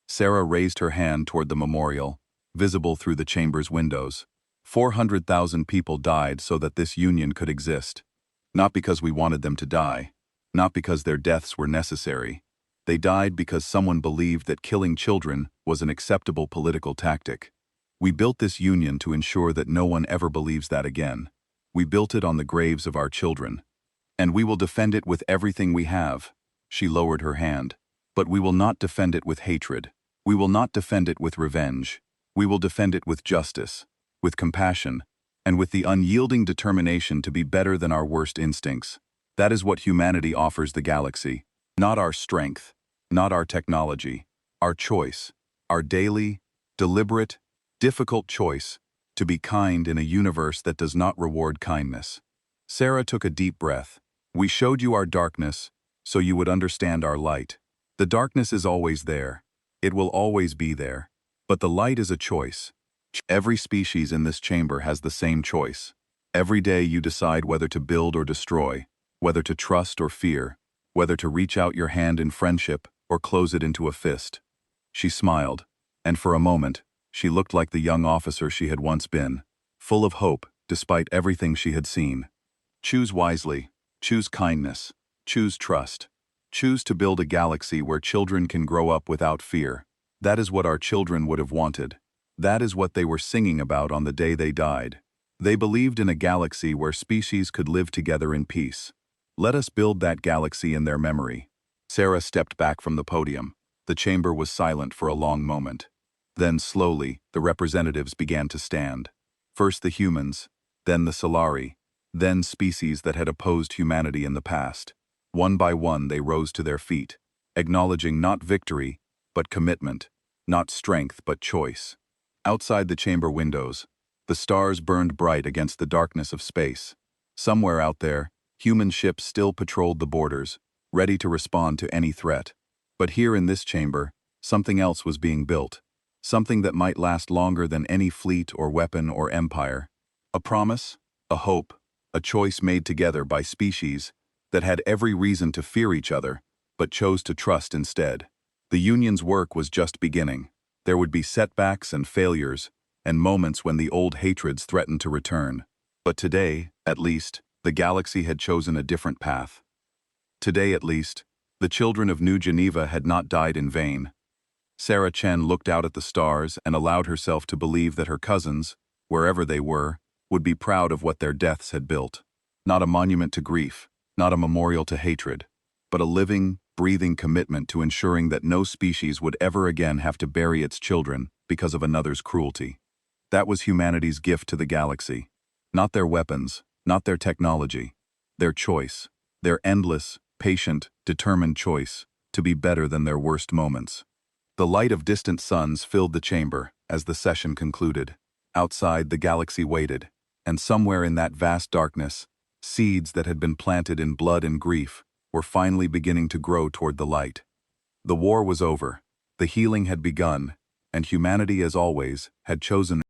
Speaker 1: Sarah raised her hand toward the memorial, visible through the chamber's windows. 400,000 people died so that this union could exist. Not because we wanted them to die, not because their deaths were necessary. They died because someone believed that killing children was an acceptable political tactic. We built this union to ensure that no one ever believes that again. We built it on the graves of our children. And we will defend it with everything we have. She lowered her hand. But we will not defend it with hatred. We will not defend it with revenge. We will defend it with justice, with compassion, and with the unyielding determination to be better than our worst instincts. That is what humanity offers the galaxy. Not our strength, not our technology, our choice, our daily, deliberate, difficult choice to be kind in a universe that does not reward kindness. Sarah took a deep breath. We showed you our darkness so you would understand our light. The darkness is always there. It will always be there. But the light is a choice. Every species in this chamber has the same choice. Every day you decide whether to build or destroy, whether to trust or fear, whether to reach out your hand in friendship or close it into a fist. She smiled, and for a moment, she looked like the young officer she had once been, full of hope despite everything she had seen. Choose wisely, choose kindness, choose trust. Choose to build a galaxy where children can grow up without fear. That is what our children would have wanted. That is what they were singing about on the day they died. They believed in a galaxy where species could live together in peace. Let us build that galaxy in their memory. Sarah stepped back from the podium. The chamber was silent for a long moment. Then slowly, the representatives began to stand. First the humans, then the Solari, then species that had opposed humanity in the past. One by one they rose to their feet, acknowledging not victory, but commitment, not strength but choice. Outside the chamber windows, the stars burned bright against the darkness of space. Somewhere out there, human ships still patrolled the borders, ready to respond to any threat. But here in this chamber, something else was being built. Something that might last longer than any fleet or weapon or empire. A promise, a hope, a choice made together by species that had every reason to fear each other, but chose to trust instead. The Union's work was just beginning. There would be setbacks and failures, and moments when the old hatreds threatened to return. But today, at least, the galaxy had chosen a different path. Today, at least, the children of New Geneva had not died in vain. Sarah Chen looked out at the stars and allowed herself to believe that her cousins, wherever they were, would be proud of what their deaths had built. Not a monument to grief, not a memorial to hatred, but a living, breathing commitment to ensuring that no species would ever again have to bury its children because of another's cruelty. That was humanity's gift to the galaxy. Not their weapons, not their technology, their choice, their endless, patient, determined choice to be better than their worst moments. The light of distant suns filled the chamber as the session concluded. Outside, the galaxy waited, and somewhere in that vast darkness, seeds that had been planted in blood and grief were finally beginning to grow toward the light. The war was over, the healing had begun, and humanity, as always, had chosen